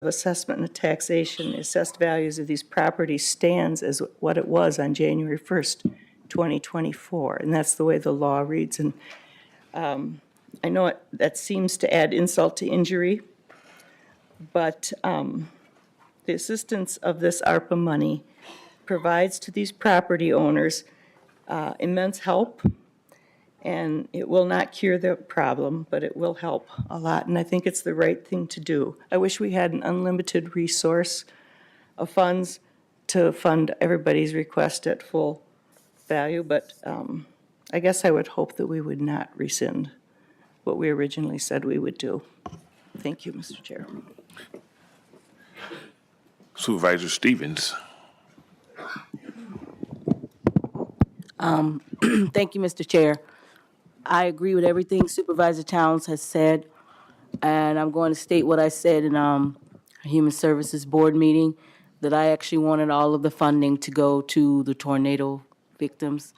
assessment and taxation, assessed values of these properties stands as what it was on January 1st, 2024. And that's the way the law reads. And I know that seems to add insult to injury, but the assistance of this ARPA money provides to these property owners immense help. And it will not cure the problem, but it will help a lot, and I think it's the right thing to do. I wish we had an unlimited resource of funds to fund everybody's request at full value, but I guess I would hope that we would not rescind what we originally said we would do. Thank you, Mr. Chair. Supervisor Stevens. Thank you, Mr. Chair. I agree with everything Supervisor Towns has said, and I'm going to state what I said in a Human Services Board meeting, that I actually wanted all of the funding to go to the tornado victims.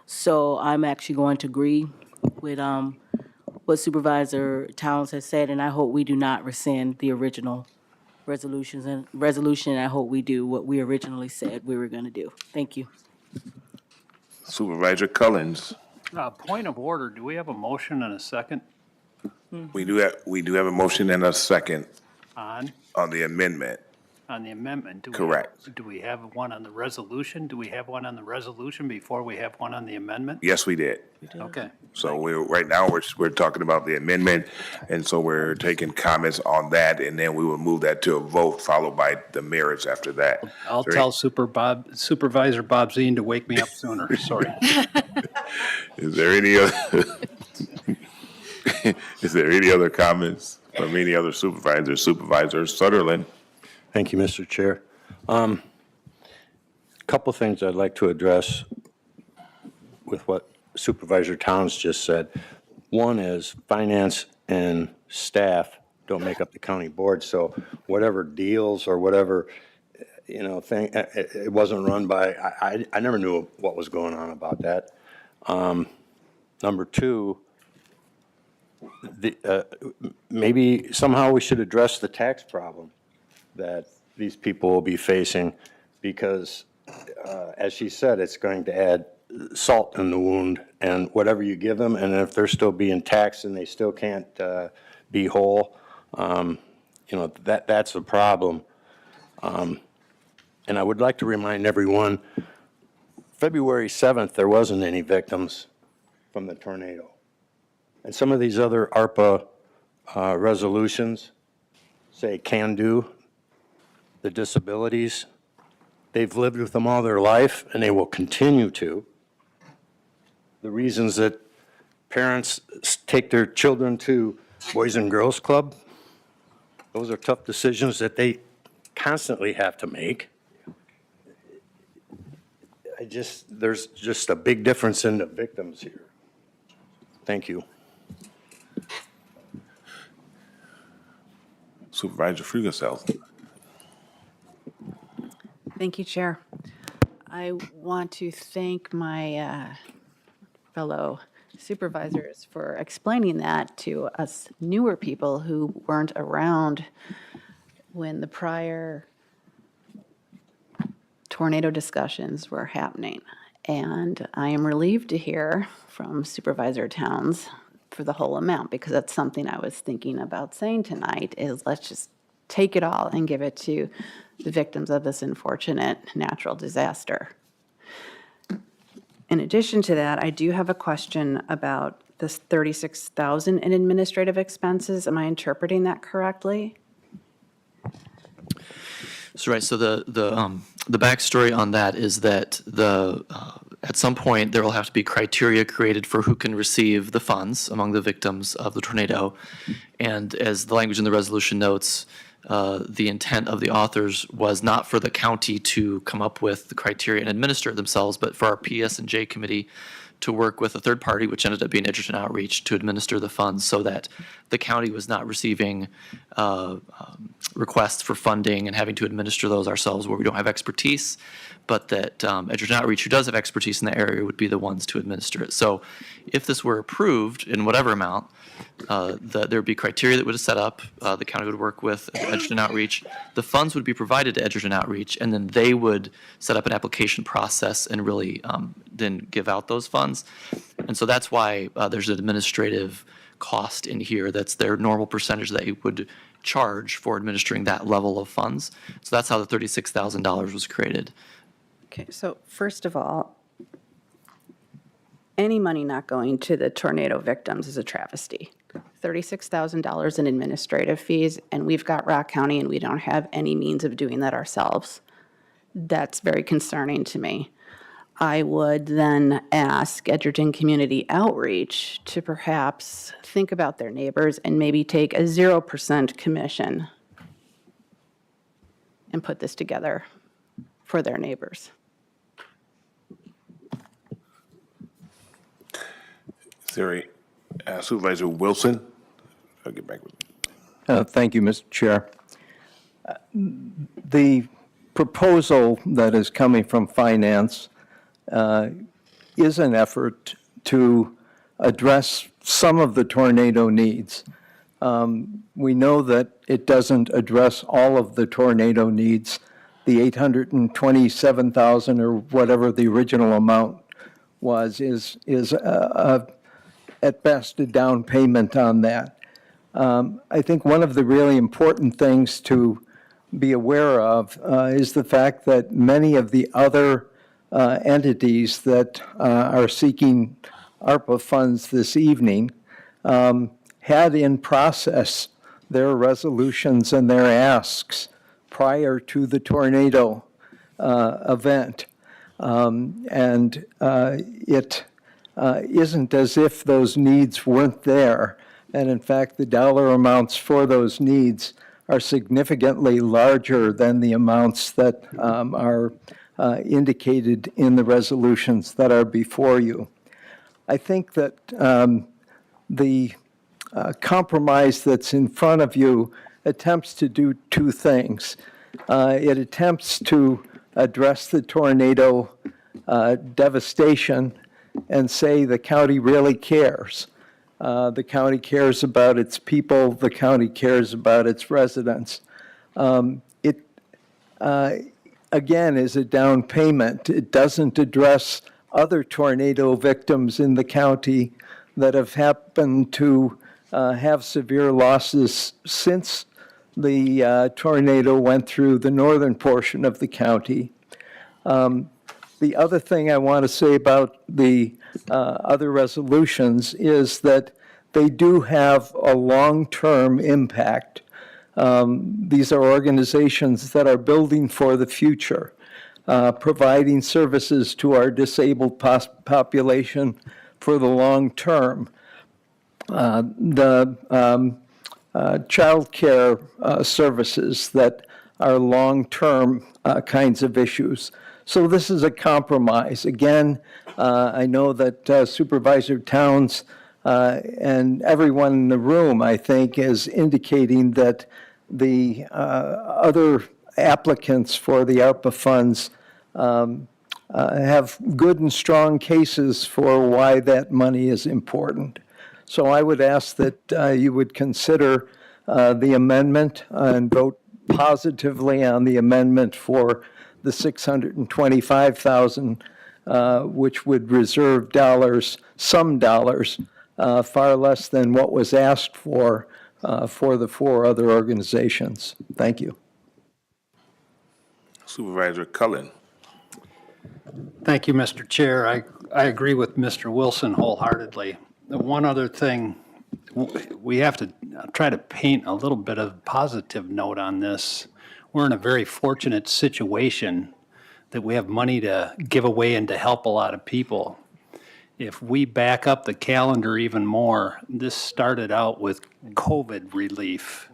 So I'm actually going to agree with what Supervisor Towns has said, and I hope we do not rescind the original resolution, and I hope we do what we originally said we were going to do. Thank you. Supervisor Cullins. Point of order, do we have a motion and a second We do have a motion and a second on the amendment. the amendment? Correct. Do we have one on the resolution? Do we have one on the resolution before we have one on the amendment? Yes, we did. Okay. So right now we're talking about the amendment, and so we're taking comments on that, and then we will move that to a vote, followed by the merits after that. I'll tell Supervisor Bob Zine to wake me up sooner, sorry. Is there any other comments from any other supervisors? Supervisor Sutherland. Thank you, Mr. Chair. A couple things I'd like to address with what Supervisor Towns just said. One is finance and staff don't make up the county board, so whatever deals or whatever, thing, it wasn't run by, I never knew what was going on about that. Number two, maybe somehow we should address the tax problem that these people will be facing, because, as she said, it's going to add salt in the wound, and whatever you give them, and if they're still being taxed and they still can't be whole, that's a problem. And I would like to remind everyone, February 7th, there wasn't any victims from the tornado. And some of these other ARPA resolutions say can do, the disabilities, they've lived with them all their life, and they will continue to. The reasons that parents take their children to Boys and Girls Club, those are tough decisions that they constantly have to make. There's just a big difference in the victims here. Thank you. Supervisor Frugasell. Thank you, Chair. I want to thank my fellow supervisors for explaining that to us newer people who weren't around when the prior tornado discussions were happening. And I am relieved to hear from Supervisor Towns for the whole amount, because that's something I was thinking about saying tonight, is let's just take it all and give it to the victims of this unfortunate natural disaster. In addition to that, I do have a question about this $36,000 in administrative expenses. Am I interpreting that correctly? So right, so the backstory on that is that at some point there will have to be criteria created for who can receive the funds among the victims of the tornado, and as the language in the resolution notes, the intent of the authors was not for the county to come up with the criteria and administer it themselves, but for our PS&J committee to work with a third party, which ended up being Edgerton Outreach, to administer the funds so that the county was not receiving requests for funding and having to administer those ourselves where we don't have expertise, but that Edgerton Outreach, who does have expertise in the area, would be the ones to administer it. So if this were approved in whatever amount, there would be criteria that would have set up. The county would work with Edgerton Outreach. The funds would be provided to Edgerton Outreach, and then they would set up an application process and really then give out those funds. And so that's why there's an administrative cost in here. That's their normal percentage that you would charge for administering that level of funds. So that's how the $36,000 was created. Okay, so first of all, any money not going to the tornado victims is a travesty. $36,000 in administrative fees, and we've got Rock County and we don't have any means of doing that ourselves. That's very concerning to me. I would then ask Edgerton Community Outreach to perhaps think about their neighbors and maybe take a 0% commission and put this together for their neighbors. Supervisor Wilson? I'll get back with you. Thank you, Mr. Chair. The proposal that is coming from Finance is an effort to address some of the tornado needs. We know that it doesn't address all of the tornado needs. The $827,000 or whatever the original amount was is at best a down payment on that. I think one of the really important things to be aware of is the fact that many of the other entities that are seeking ARPA funds this evening had in process their resolutions and their asks prior to the tornado event. And it isn't as if those needs weren't there. And in fact, the dollar amounts for those needs are significantly larger than the amounts that are indicated in the resolutions that are before you. I think that the compromise that's in front of you attempts to do two things. It attempts to address the tornado devastation and say the county really cares. The county cares about its people. The county cares about its residents. It, again, is a down payment. It doesn't address other tornado victims in the county that have happened to have severe losses since the tornado went through the northern portion of the county. The other thing I want to say about the other resolutions is that they do have a long-term impact. These are organizations that are building for the future, providing services to our disabled population for the long term. The child care services that are long-term kinds of issues. So this is a compromise. Again, I know that Supervisor Towns and everyone in the room, I think, is indicating that the other applicants for the ARPA funds have good and strong cases for why that money is important. So I would ask that you would consider the amendment and vote positively on the amendment for the $625,000, which would reserve dollars, some dollars, far less than what was asked for the four other organizations. Thank you. Supervisor Cullen. Thank you, Mr. Chair. I agree with Mr. Wilson wholeheartedly. The one other thing, we have to try to paint a little bit of positive note on this. We're in a very fortunate situation that we have money to give away and to help a lot of people. If we back up the calendar even more, this started out with COVID relief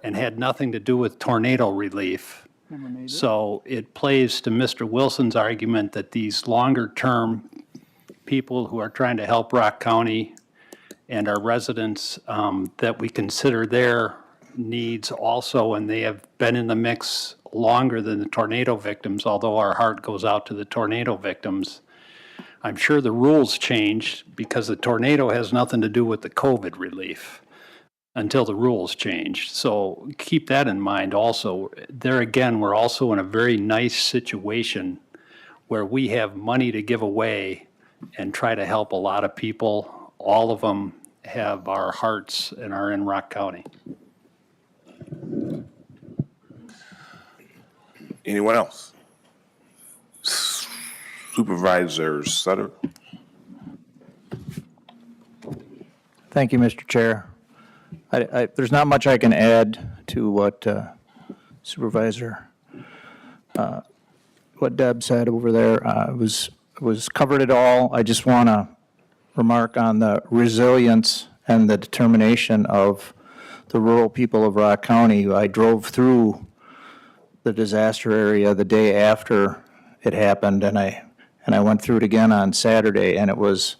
and had nothing to do with tornado relief. So it plays to Mr. Wilson's argument that these longer-term people who are trying to help Rock County and our residents, that we consider their needs also, and they have been in the mix longer than the tornado victims, although our heart goes out to the tornado victims. I'm sure the rules changed because the tornado has nothing to do with the COVID relief until the rules changed. So keep that in mind also. There again, we're also in a very nice situation where we have money to give away and try to help a lot of people. All of them have our hearts and are in Rock County. Anyone else? Supervisor Sutter? Thank you, Mr. Chair. There's not much I can add to what Supervisor, what Deb said over there. Was covered it all. I just want to remark on the resilience and the determination of the rural people of Rock County. I drove through the disaster area the day after it happened, and I went through it again on Saturday, and it was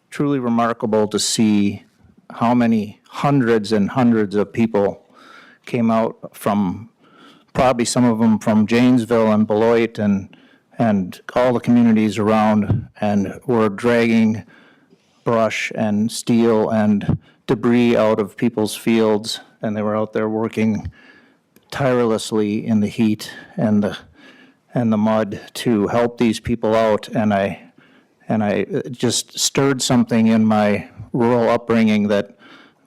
truly remarkable to see how many hundreds and hundreds of people came out from, probably some of them from Janesville and Beloit and all the communities around, and were dragging brush and steel and debris out of people's fields, and they were out there working tirelessly in the heat and the mud to help these people out. And I it just stirred something in my rural upbringing that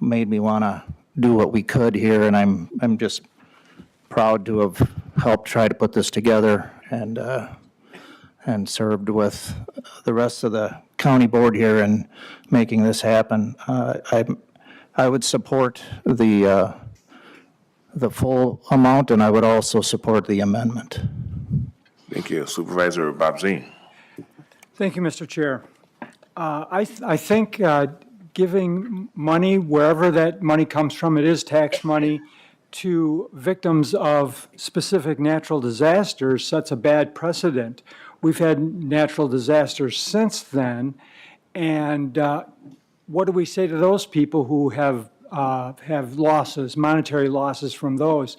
made me want to do what we could here. And I'm just proud to have helped try to put this together and served with the rest of the county board here in making this happen. I would support the full amount, and I would also support the amendment. Thank you. Supervisor Bob-Zine? Thank you, Mr. Chair. I think giving money, wherever that money comes from, it is tax money, to victims of specific natural disasters sets a bad precedent. We've had natural disasters since then, and what do we say to those people who have losses, monetary losses from those?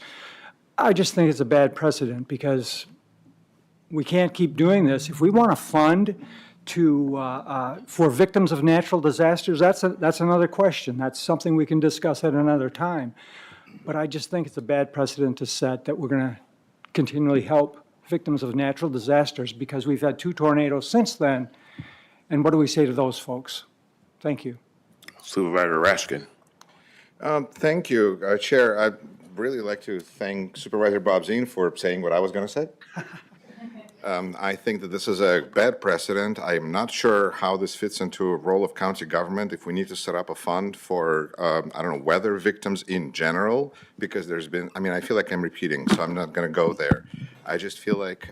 I just think it's a bad precedent because we can't keep doing this. If we want to fund for victims of natural disasters, that's another question. That's something we can discuss at another time. But I just think it's a bad precedent to set that we're going to continually help victims of natural disasters because we've had 2 tornadoes since then. And what do we say to those folks? Thank you. Supervisor Raskin? Thank you, Chair. I'd really like to thank Supervisor Bob-Zine for saying what I was going to say. I think that this is a bad precedent. I'm not sure how this fits into a role of county government, if we need to set up a fund for, I don't know, weather victims in general, because there's been, I mean, I feel like I'm repeating, so I'm not going to go there. I just feel like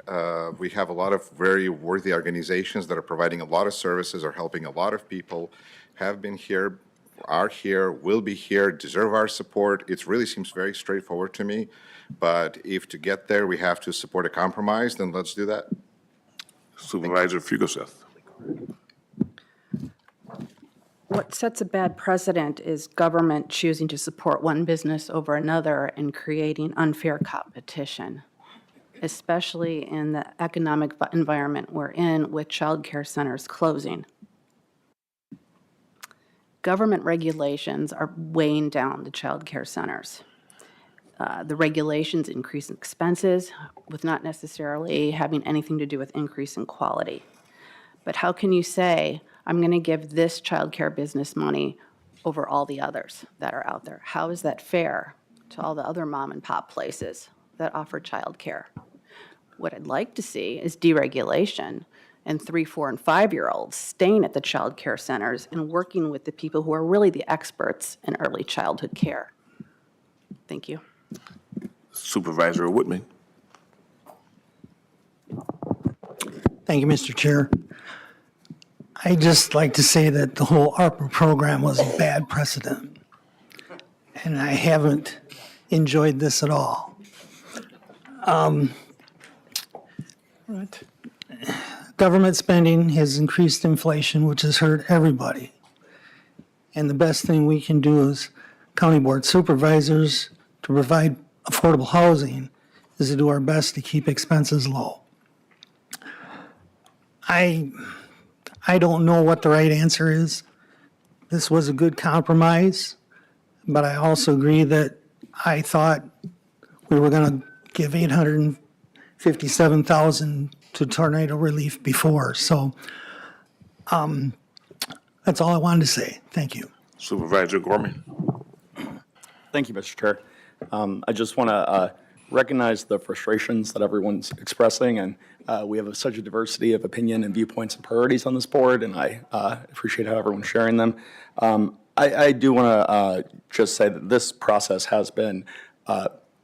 we have a lot of very worthy organizations that are providing a lot of services, are helping a lot of people, have been here, are here, will be here, deserve our support. It really seems very straightforward to me. But if to get there we have to support a compromise, then let's do that. Supervisor Fugelseth? What sets a bad precedent is government choosing to support one business over another and creating unfair competition, especially in the economic environment we're in with child care centers closing. Government regulations are weighing down the child care centers. The regulations increase expenses with not necessarily having anything to do with increase in quality. But how can you say, I'm going to give this child care business money over all the others that are out there? How is that fair to all the other mom and pop places that offer child care? What I'd like to see is deregulation and 3, 4, and 5-year-olds staying at the child care centers and working with the people who are really the experts in early childhood care. Thank you. Supervisor Whitman? Thank you, Mr. Chair. I'd just like to say that the whole ARPA program was a bad precedent, and I haven't enjoyed this at all. government spending has increased inflation, which has hurt everybody. And the best thing we can do as county board supervisors to provide affordable housing is to do our best to keep expenses low. I don't know what the right answer is. This was a good compromise, but I also agree that I thought we were going to give 857,000 to tornado relief before. So that's all I wanted to say. Thank you. Supervisor Gorman. Thank you, Mr. Chair. I just want to recognize the frustrations that everyone's expressing, and we have such a diversity of opinion and viewpoints and priorities on this board, and I appreciate how everyone's sharing them. I do want to just say that this process has been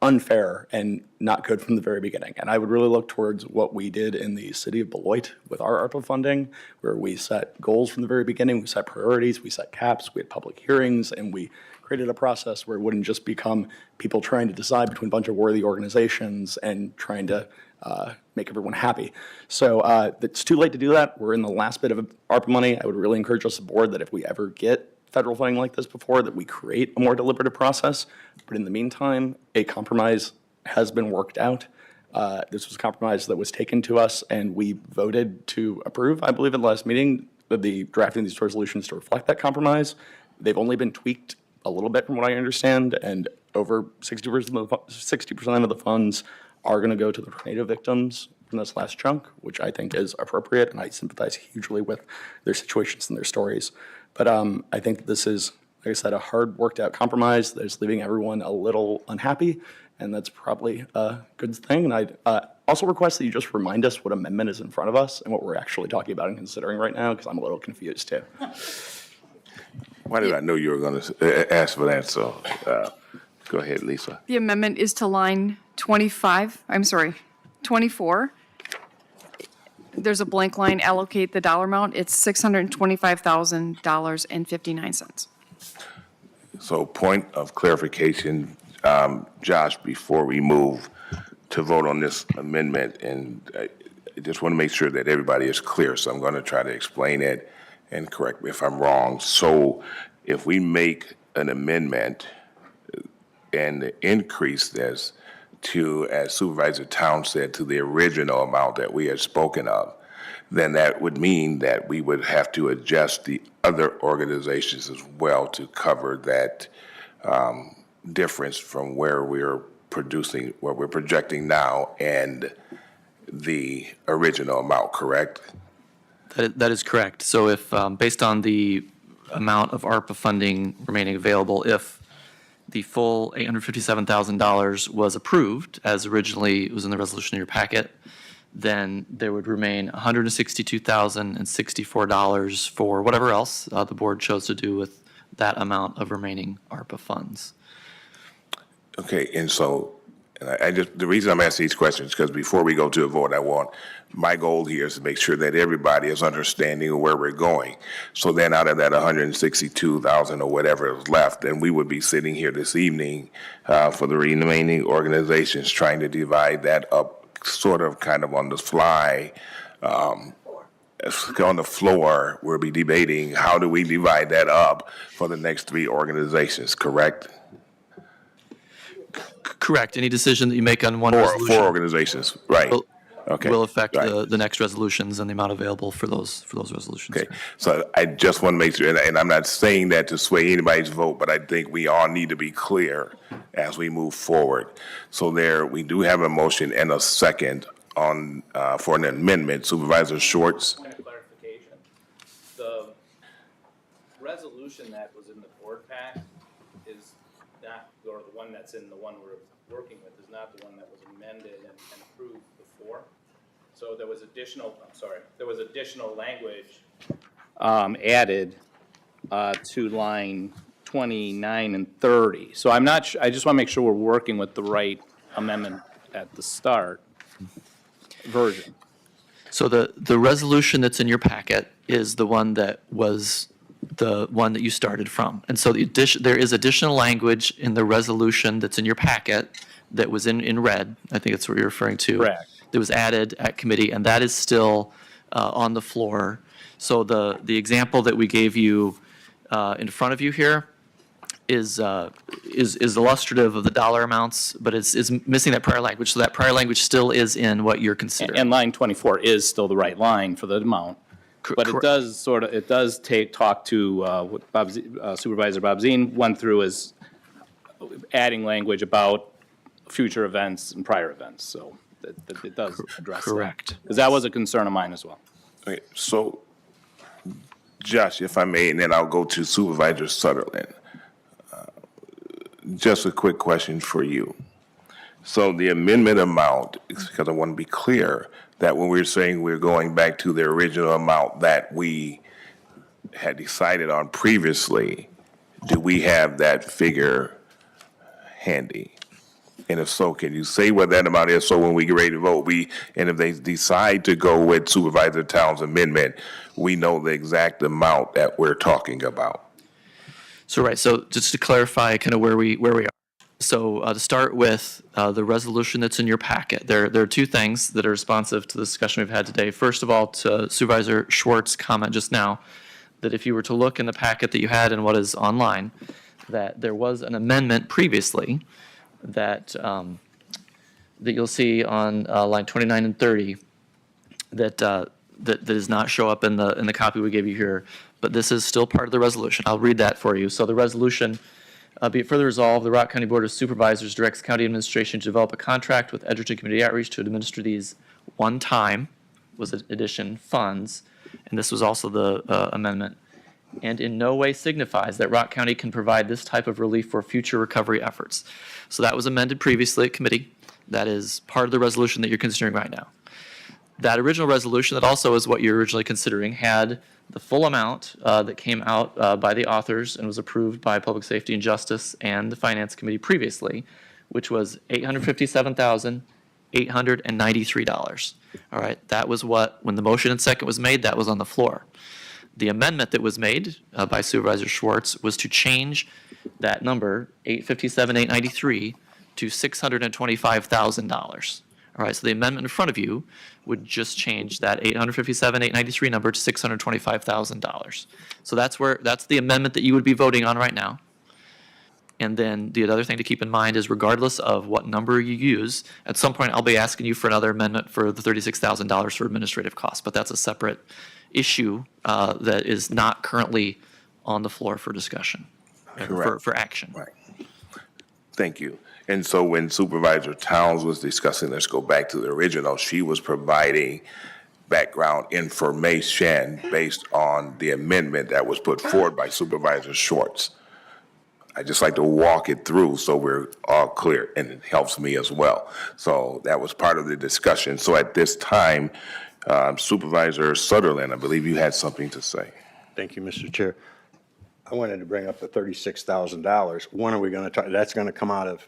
unfair and not good from the very beginning. And I would really look towards what we did in the city of Beloit with our ARPA funding, where we set goals from the very beginning, we set priorities, we set caps, we had public hearings, and we created a process where it wouldn't just become people trying to decide between a bunch of worthy organizations and trying to make everyone happy. So it's too late to do that. We're in the last bit of ARPA money. I would really encourage us as a board that if we ever get federal funding like this before, that we create a more deliberative process. But in the meantime, a compromise has been worked out. This was a compromise that was taken to us, and we voted to approve, I believe, at the last meeting, the drafting of these resolutions to reflect that compromise. They've only been tweaked a little bit from what I understand, and over 60% of the funds are going to go to the tornado victims from this last chunk, which I think is appropriate, and I sympathize hugely with their situations and their stories. But I think that this is, like I said, a hard worked out compromise that is leaving everyone a little unhappy, and that's probably a good thing. And I also request that you just remind us what amendment is in front of us and what we're actually talking about and considering right now, because I'm a little confused too. Why did I know you were going to ask for that? So go ahead, Lisa. The amendment is to line 24. There's a blank line, allocate the dollar amount. It's $625,000.59. So point of clarification, Josh, before we move to vote on this amendment, and I just want to make sure that everybody is clear, so I'm going to try to explain it and correct me if I'm wrong. So if we make an amendment and increase this to, as Supervisor Towns said, to the original amount that we had spoken of, then that would mean that we would have to adjust the other organizations as well to cover that difference from where we're producing, what we're projecting now, and the original amount, correct? That is correct. So if, based on the amount of ARPA funding remaining available, if the full $857,000 was approved, as originally was in the resolution in your packet, then there would remain $162,064 for whatever else the board chose to do with that amount of remaining ARPA funds. Okay, and so I just, the reason I'm asking these questions is because before we go to a vote, my goal here is to make sure that everybody is understanding of where we're going. So then out of that 162,000 or whatever is left, then we would be sitting here this evening for the remaining organizations trying to divide that up sort of kind of on the fly. On the floor, we'll be debating how do we divide that up for the next three organizations, correct? Correct. Any decision that you make on one resolution Four organizations, right. Okay. will affect right. the next resolutions and the amount available for those resolutions. Okay, so I just want to make sure, and I'm not saying that to sway anybody's vote, but I think we all need to be clear as we move forward. So we do have a motion and a second on, for an amendment. Supervisor Shorts? Point of clarification. The resolution that was in the board pack is not, or the one that's in the one we're working with is not the one that was amended and approved before. So there was additional language added to line 29 and 30. So I'm not I just want to make sure we're working with the right amendment at the start version. So the resolution that's in your packet is the one that was the one that you started from. And so there is additional language in the resolution that's in your packet that was in red. I think that's what you're referring to. Correct. That was added at committee, and that is still on the floor. So the example that we gave you in front of you here is illustrative of the dollar amounts, but is missing that prior language. So that prior language still is in what you're considering. And line 24 is still the right line for the amount. But it does talk to what Supervisor Bob Zine went through is adding language about future events and prior events. So it does address that. Correct. Because that was a concern of mine as well. Okay, so, Josh, if I may, and then I'll go to Supervisor Sutherland. Just a quick question for you. So the amendment amount, because I want to be clear, that when we're saying we're going back to the original amount that we had decided on previously, do we have that figure handy? And if so, can you say what that amount is, so when we get ready to vote, and if they decide to go with Supervisor Towns' amendment, we know the exact amount that we're talking about? So right, so just to clarify kind of where we are. So to start with the resolution that's in your packet, there are two things that are responsive to the discussion we've had today. First of all, to Supervisor Schwartz's comment just now, that if you were to look in the packet that you had and what is online, that there was an amendment previously that that you'll see on line 29 and 30 that does not show up in the copy we gave you here, but this is still part of the resolution. I'll read that for you. So the resolution, be it further resolved, the Rock County Board of Supervisors directs county administration to develop a contract with Edgerton Community Outreach to administer these one-time, was addition, funds, and this was also the amendment, and in no way signifies that Rock County can provide this type of relief for future recovery efforts. So that was amended previously at committee. That is part of the resolution that you're considering right now. That original resolution, that also is what you're originally considering, had the full amount that came out by the authors and was approved by Public Safety and Justice and the Finance Committee previously, which was $857,893. All right, that was what, when the motion and second was made, that was on the floor. The amendment that was made by Supervisor Schwartz was to change that number, $857,893, to $625,000. All right, so the amendment in front of you would just change that $857,893 number to $625,000. So that's the amendment that you would be voting on right now. And then the other thing to keep in mind is regardless of what number you use, at some point I'll be asking you for another amendment for the $36,000 for administrative costs, but that's a separate issue that is not currently on the floor for discussion, for action. Right. Thank you. And so when Supervisor Towns was discussing, let's go back to the original, she was providing background information based on the amendment that was put forward by Supervisor Schwartz. I just like to walk it through so we're all clear, and it helps me as well. So that was part of the discussion. So at this time, Supervisor Sutherland, I believe you had something to say. Thank you, Mr. Chair. I wanted to bring up the $36,000. When are we going to talk? That's going to come out of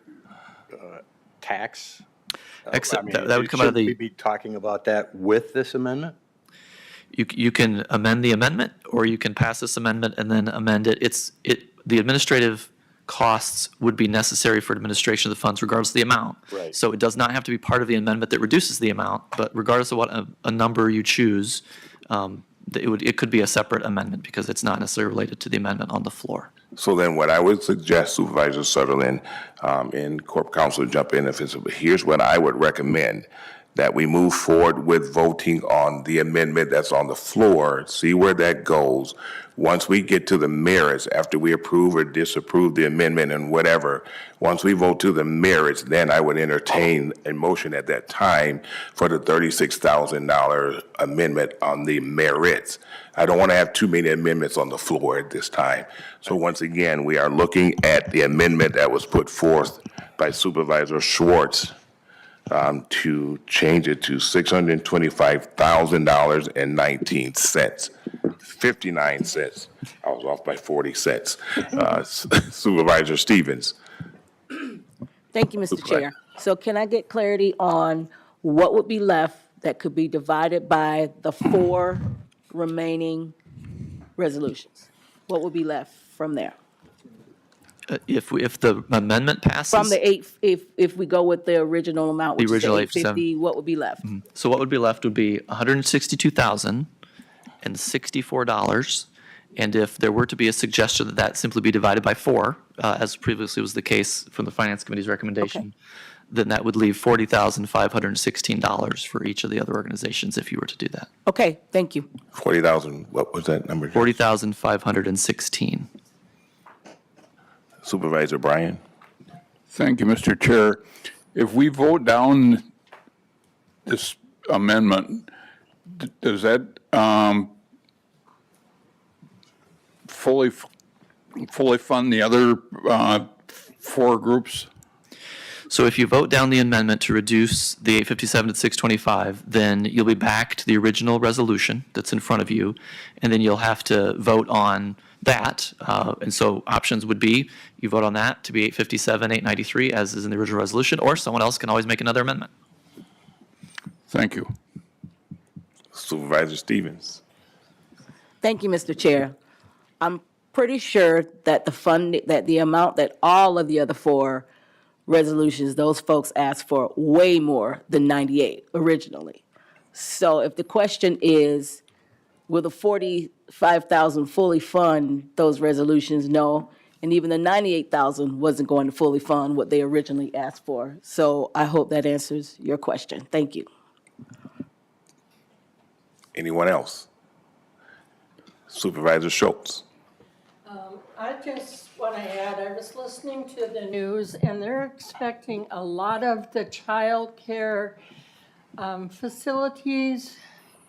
tax? Except that would come out of Should we be talking about that with this amendment? You can amend the amendment, or you can pass this amendment and then amend it. The administrative costs would be necessary for administration of the funds regardless of the amount. Right. So it does not have to be part of the amendment that reduces the amount, but regardless of what a number you choose, it could be a separate amendment because it's not necessarily related to the amendment on the floor. So then what I would suggest, Supervisor Sutherland, and Corp Counsel jump in if it's, here's what I would recommend, that we move forward with voting on the amendment that's on the floor, see where that goes. Once we get to the merits, after we approve or disapprove the amendment and whatever, once we vote to the merits, then I would entertain a motion at that time for the $36,000 amendment on the merits. I don't want to have too many amendments on the floor at this time. So once again, we are looking at the amendment that was put forth by Supervisor Schwartz to change it to $625,000.19. 59 cents. I was off by 40 cents. Supervisor Stevens. Thank you, Mr. Chair. So can I get clarity on what would be left that could be divided by the 4 remaining resolutions? What would be left from there? If the amendment passes. From the eight, if we go with the original amount, which is original the 850, what would be left? So what would be left would be $162,064. And if there were to be a suggestion that that simply be divided by 4, as previously was the case from the Finance Committee's recommendation, then that would leave $40,516 for each of the other organizations if you were to do that. Okay, thank you. 40,000, what was that number? 40,516. Supervisor Bryan? Thank you, Mr. Chair. If we vote down this amendment, does that fully fund the other 4 groups? So if you vote down the amendment to reduce the 857 to 625, then you'll be back to the original resolution that's in front of you, and then you'll have to vote on that. And so options would be, you vote on that to be 857, 893, as is in the original resolution, or someone else can always make another amendment. Thank you. Supervisor Stevens? Thank you, Mr. Chair. I'm pretty sure that the amount that all of the other 4 resolutions, those folks asked for way more than 98 originally. So if the question is, will the 45,000 fully fund those resolutions? No. And even the 98,000 wasn't going to fully fund what they originally asked for. So I hope that answers your question. Thank you. Anyone else? Supervisor Schultz? I just want to add, I was listening to the news, and they're expecting a lot of the child care facilities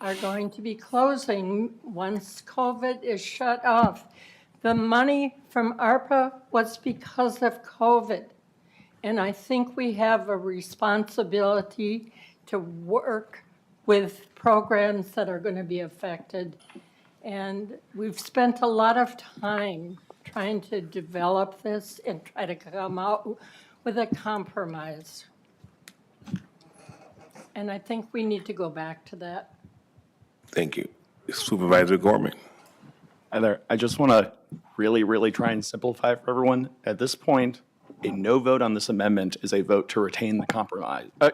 are going to be closing once COVID is shut off. The money from ARPA was because of COVID. And I think we have a responsibility to work with programs that are going to be affected. And we've spent a lot of time trying to develop this and try to come out with a compromise. And I think we need to go back to that. Thank you. Supervisor Gorman? Hi there. I just want to really try and simplify for everyone. At this point, a no vote on this amendment is a vote to retain the compromise. A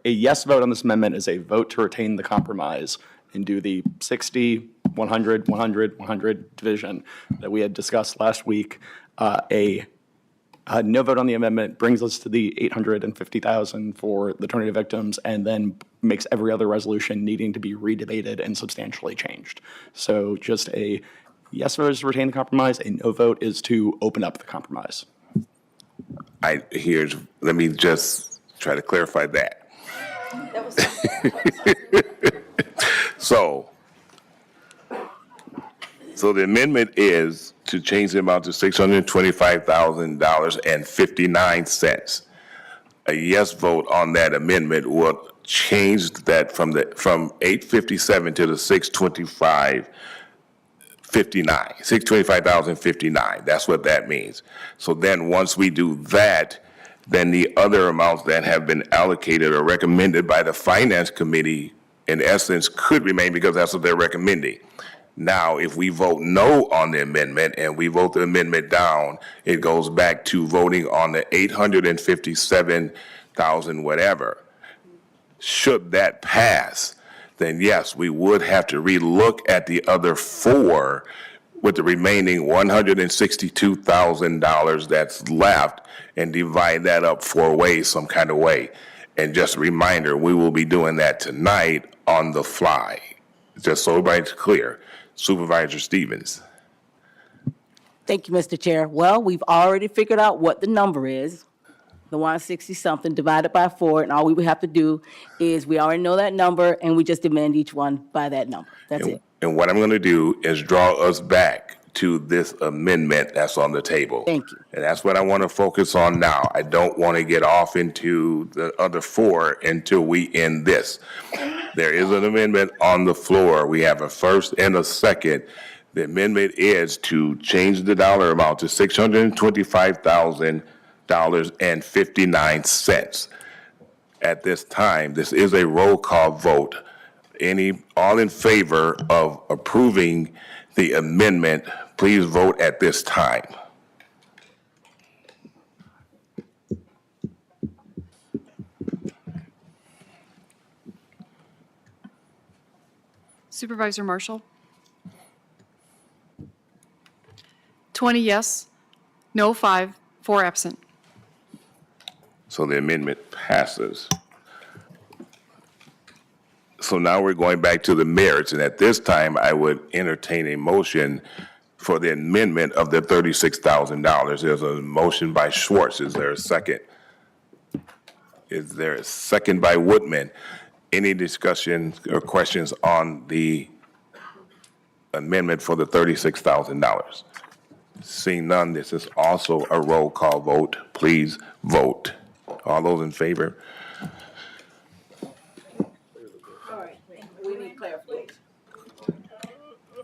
yes vote on this amendment is a vote to retain the compromise and do the 60, 100, 100, 100 division that we had discussed last week. A no vote on the amendment brings us to the 850,000 for the tornado victims, and then makes every other resolution needing to be redebated and substantially changed. So just a yes vote is to retain the compromise, a no vote is to open up the compromise. Let me just try to clarify that. So the amendment is to change the amount to $625,000.59. A yes vote on that amendment will change that from 857 to the 625,059. That's what that means. So then once we do that, then the other amounts that have been allocated or recommended by the Finance Committee, in essence, could remain because that's what they're recommending. Now, if we vote no on the amendment and we vote the amendment down, it goes back to voting on the 857,000 whatever. Should that pass, then yes, we would have to relook at the other 4 with the remaining $162,000 that's left and divide that up 4 ways some kind of way. And just a reminder, we will be doing that tonight on the fly, just so everybody's clear. Supervisor Stevens. Thank you, Mr. Chair. Well, we've already figured out what the number is, the 160-something divided by 4, and all we would have to do is, we already know that number, and we just amend each one by that number. That's it. And what I'm going to do is draw us back to this amendment that's on the table. Thank you. And that's what I want to focus on now. I don't want to get off into the other 4 until we end this. There is an amendment on the floor. We have a first and a second. The amendment is to change the dollar amount to $625,000.59. At this time, this is a roll call vote. All in favor of approving the amendment, please vote at this time. Supervisor Marshall? 20 yes, no 5, 4 absent. So the amendment passes. So now we're going back to the merits, and at this time, I would entertain a motion for the amendment of the $36,000. There's a motion by Schwartz. Is there a second? Is there a second by Woodman? Any discussion or questions on the amendment for the $36,000? Seeing none, this is also a roll call vote. Please vote. All those in favor?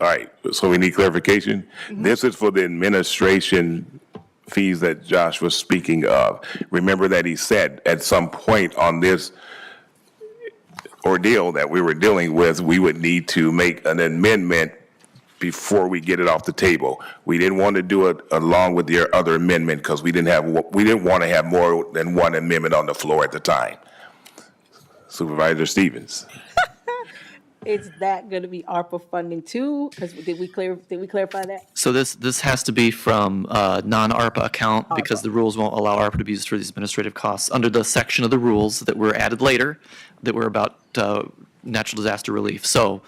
All right, so we need clarification. This is for the administration fees that Josh was speaking of. Remember that he said at some point on this ordeal that we were dealing with, we would need to make an amendment before we get it off the table. We didn't want to do it along with your other amendment because we didn't want to have more than one amendment on the floor at the time. Supervisor Stevens. Is that going to be ARPA funding too? Because did we clarify that? So this has to be from a non-ARPA account because the rules won't allow ARPA to be used for these administrative costs. Under the section of the rules that were added later that were about natural disaster relief. So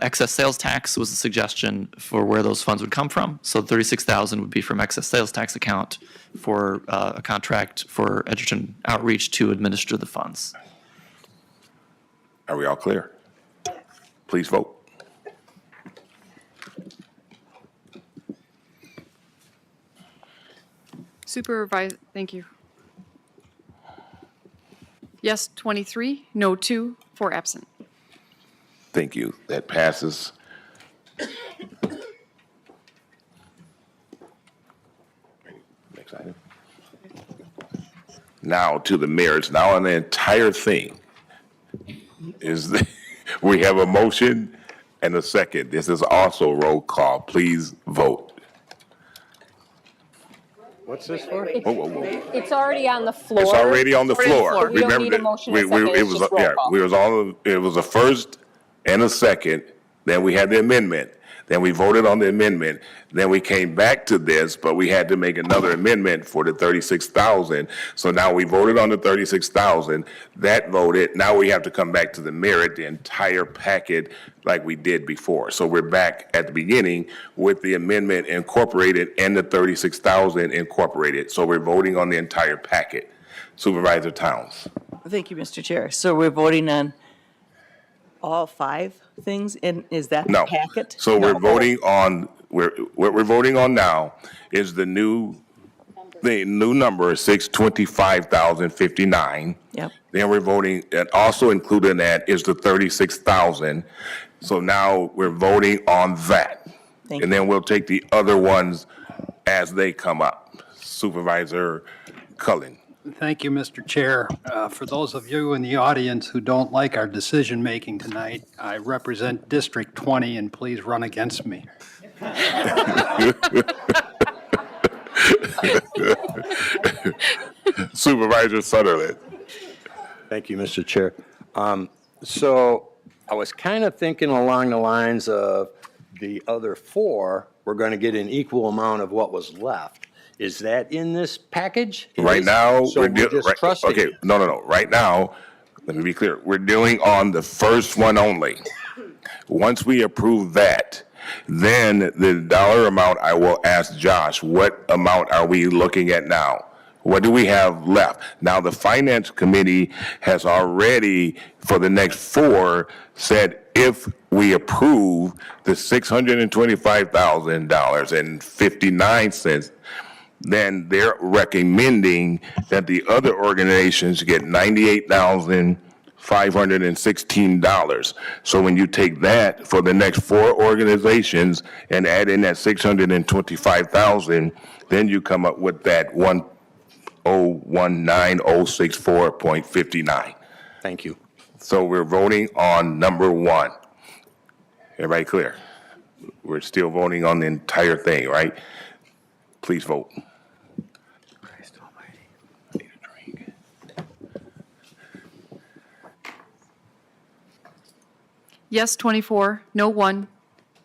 excess sales tax was a suggestion for where those funds would come from. So 36,000 would be from excess sales tax account for a contract for Edgerton Outreach to administer the funds. Are we all clear? Please vote. Supervisor, thank you. Yes, 23, no 2, 4 absent. Thank you. That passes. Next item. Now to the merits. Now on the entire thing is we have a motion and a second. This is also roll call. Please vote. What's this for? Whoa, whoa, whoa. It's already on the floor. It's already on the floor. We don't need a motion and a second, it's just roll call. It was a first and a second, then we had the amendment, then we voted on the amendment, then we came back to this, but we had to make another amendment for the 36,000. So now we voted on the 36,000, that voted, now we have to come back to the merit, the entire packet like we did before. So we're back at the beginning with the amendment incorporated and the 36,000 incorporated. So we're voting on the entire packet. Supervisor Towns. Thank you, Mr. Chair. So we're voting on all 5 things, and is that the No. packet? So we're No. voting on, what we're voting on now is the new number, 625,059. Yep. Then we're voting, and also included in that is the 36,000. So now we're voting on that. Thank And then we'll take the other ones as they come up. Supervisor Cullen. Thank you, Mr. Chair. For those of you in the audience who don't like our decision-making tonight, I represent District 20, and please run against me. Supervisor Sutherland. Thank you, Mr. Chair. So I was kind of thinking along the lines of the other 4, we're going to get an equal amount of what was left. Is that in this package? It Right is? now, So we're just trusting okay, you. no. Right now, let me be clear. We're dealing on the first one only. Once we approve that, then the dollar amount, I will ask Josh, what amount are we looking at now? What do we have left? Now, the Finance Committee has already, for the next 4, said if we approve the $625,000.59, then they're recommending that the other organizations get $98,516. So when you take that for the next 4 organizations and add in that 625,000, then you come up with that 1019064.59. Thank you. So we're voting on number 1. Everybody clear? We're still voting on the entire thing, right? Please vote. Christ almighty. I need a drink. Yes, 24, no 1,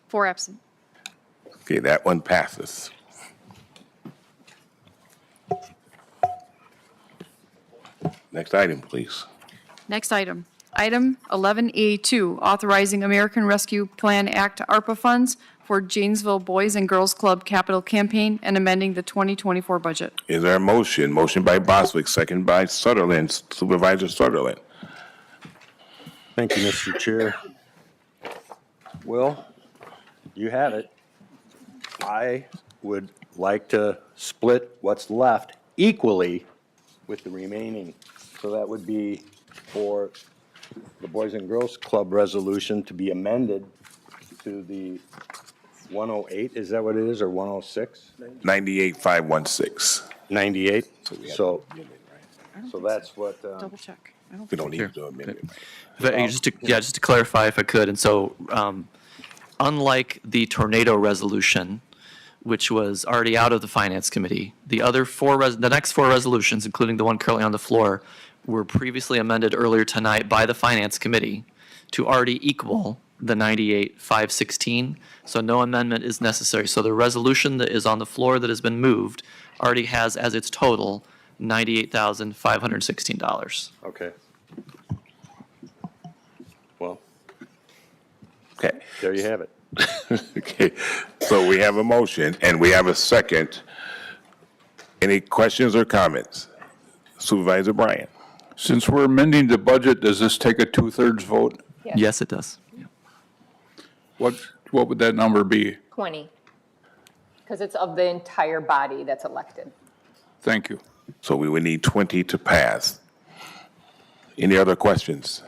4 absent. Okay, that one passes. Next item, please. Next item. Item 11A2, authorizing American Rescue Plan Act ARPA funds for Janesville Boys and Girls Club capital campaign and amending the 2024 budget. Is there a motion? Motion by Boswick, second by Sutherland. Supervisor Sutherland. Thank you, Mr. Chair. Will, you have it. I would like to split what's left equally with the remaining. So that would be for the Boys and Girls Club resolution to be amended to the 108, is that what it is, or 106? 98,516. 98? So that's what, Double check. I don't We don't need to do a minute. Just to clarify, if I could, and so, unlike the tornado resolution, which was already out of the Finance Committee, the next 4 resolutions, including the one currently on the floor, were previously amended earlier tonight by the Finance Committee to already equal the 98,516, so no amendment is necessary. So the resolution that is on the floor that has been moved already has as its total $98,516. okay. Well, Okay. there you have it. Okay, so we have a motion and we have a second. Any questions or comments? Supervisor Bryant. Since we're amending the budget, does this take a 2/3 vote? Yes, it does. What would that number be? 20, because it's of the entire body that's elected. Thank you. So we would need 20 to pass. Any other questions?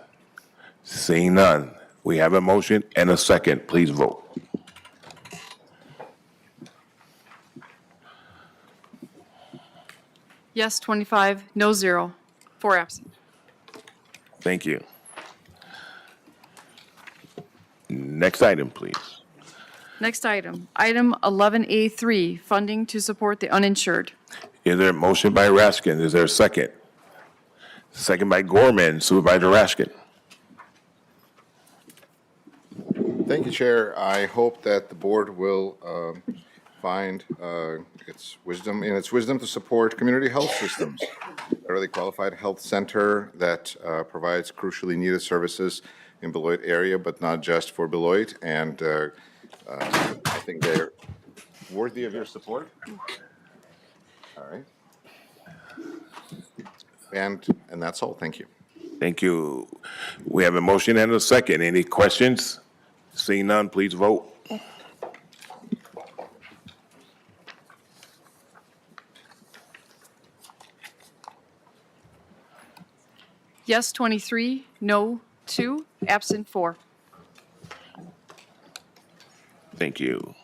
Seeing none, we have a motion and a second. Please vote. Yes, 25, no 0, 4 absent. Thank you. Next item, please. Next item. Item 11A3, funding to support the uninsured. Is there a motion by Raskin? Is there a second? Second by Gorman. Supervisor Raskin. Thank you, Chair. I hope that the board will find its wisdom to support community health systems. A really qualified health center that provides crucially needed services in Beloit area, but not just for Beloit. And I think they're worthy of your support. All right. And that's all. Thank you. Thank you. We have a motion and a second. Any questions? Seeing none, please vote. Yes, 23, no 2, absent 4. Thank you.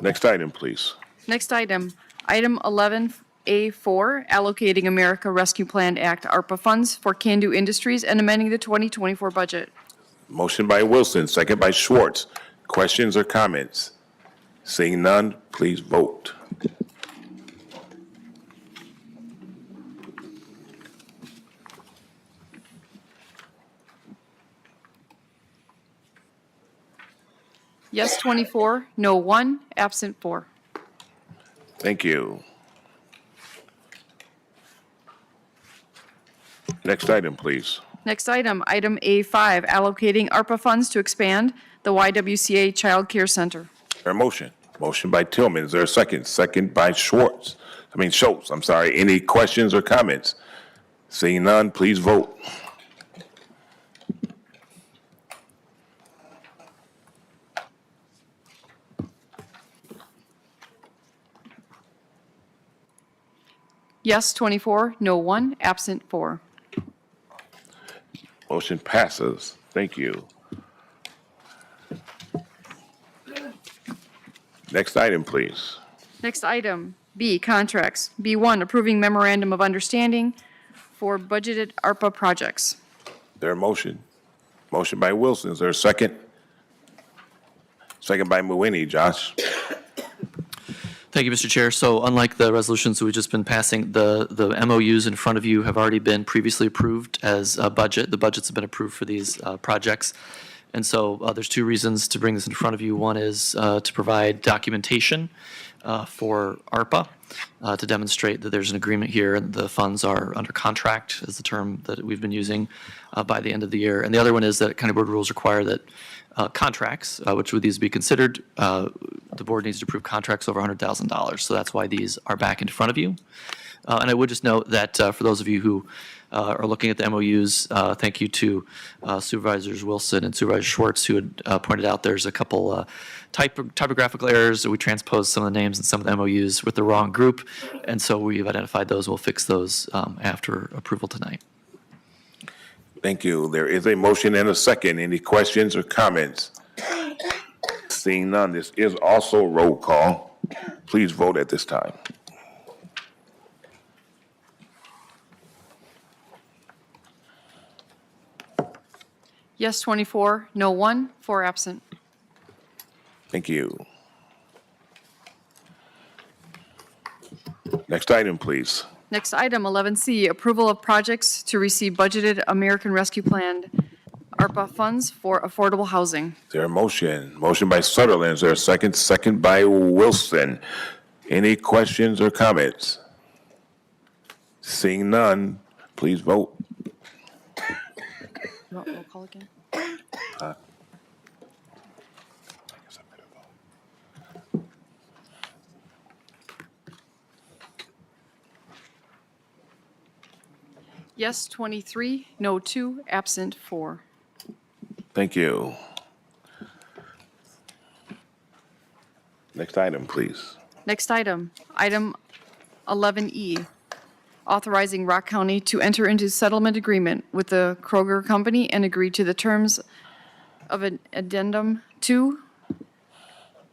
Next item, please. Next item. Item 11A4, allocating America Rescue Plan Act ARPA funds for Can-Do Industries and amending the 2024 budget. Motion by Wilson, second by Schwartz. Questions or comments? Seeing none, please vote. Yes, 24, no 1, absent 4. Thank you. Next item, please. Next item, item A5, allocating ARPA funds to expand the YWCA Child Care Center. Or motion? Motion by Tillman. Is there a second? Second by Schultz. I'm sorry. Any questions or comments? Seeing none, please vote. Yes, 24, no 1, absent 4. Motion passes. Thank you. Next item, please. Next item, B, contracts. B1, approving memorandum of understanding for budgeted ARPA projects. There a motion? Motion by Wilson. Is there a second? Second by Mawini. Josh? Thank you, Mr. Chair. So unlike the resolutions we've just been passing, the MOUs in front of you have already been previously approved as a budget. The budgets have been approved for these projects. And so there's two reasons to bring this in front of you. One is to provide documentation for ARPA to demonstrate that there's an agreement here and the funds are under contract, is the term that we've been using, by the end of the year. And the other one is that county board rules require that contracts, which would these be considered, the board needs to approve contracts over $100,000. So that's why these are back in front of you. And I would just note that for those of you who are looking at the MOUs, thank you to Supervisors Wilson and Supervisor Schwartz, who had pointed out there's a couple typographical errors. We transposed some of the names in some of the MOUs with the wrong group. And so we've identified those. We'll fix those after approval tonight. Thank you. There is a motion and a second. Any questions or comments? Seeing none, this is also roll call. Please vote at this time. Yes, 24, no 1, 4 absent. Thank you. Next item, please. Next item, 11C, approval of projects to receive budgeted American Rescue Plan ARPA funds for affordable housing. Is there a motion? Motion by Sutherland. Is there a second? Second by Wilson. Any questions or comments? Seeing none, please vote. You want roll call again? Yes, 23, no 2, absent 4. Thank you. Next item, please. Next item, item 11E, authorizing Rock County to enter into settlement agreement with the Kroger Company and agree to the terms of an addendum to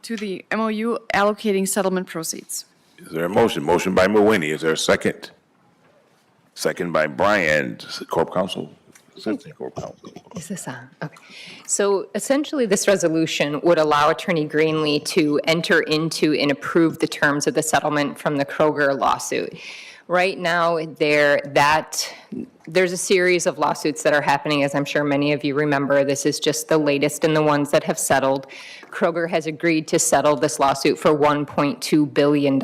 the MOU allocating settlement proceeds. Is there a motion? Motion by Mawini. Is there a second? Second by Bryan, Corp Counsel. Assistant Corp Counsel. Is this on? Okay. So essentially, this resolution would allow Attorney Greenlee to enter into and approve the terms of the settlement from the Kroger lawsuit. Right now, there's a series of lawsuits that are happening, as I'm sure many of you remember. This is just the latest in the ones that have settled. Kroger has agreed to settle this lawsuit for $1.2 billion.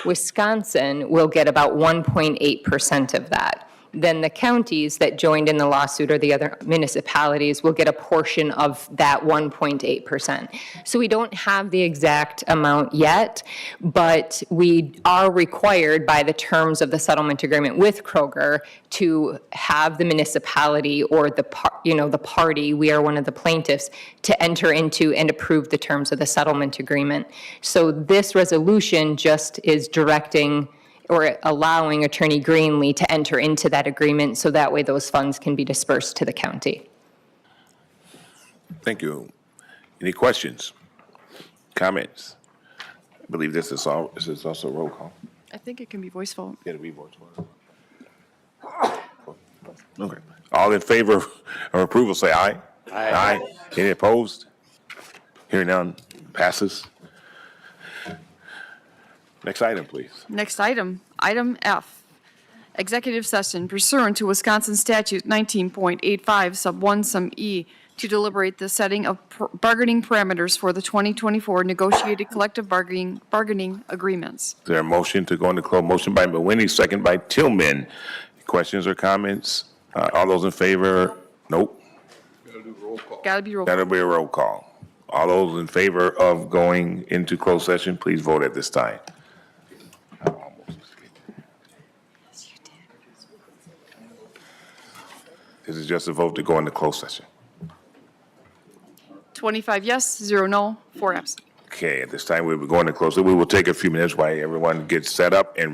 Wisconsin will get about 1.8% of that. Then the counties that joined in the lawsuit or the other municipalities will get a portion of that 1.8%. So we don't have the exact amount yet, but we are required by the terms of the settlement agreement with Kroger to have the municipality or the party, we are one of the plaintiffs, to enter into and approve the terms of the settlement agreement. So this resolution just is directing or allowing Attorney Greenlee to enter into that agreement so that way those funds can be dispersed to the county. Thank you. Any questions? Comments? I believe this is also roll call. I think it can be voice vote. Yeah, we vote. Okay. All in favor of approval, say aye. Aye. Any opposed? Hearing none, passes. Next item, please. Next item, item F, executive session pursuant to Wisconsin statute 19.85 sub 1 sub E to deliberate the setting of bargaining parameters for the 2024 negotiated collective bargaining agreements. Is there a motion to go into closed? Motion by Mawini, second by Tillman. Questions or comments? All those in favor? Nope. Got to be roll call. That'll be a roll call. All those in favor of going into closed session, please vote at this time. This is just a vote to go into closed session. 25 yes, 0 no, 4 absent. Okay, at this time, we'll be going to close. We will take a few minutes while everyone gets set up and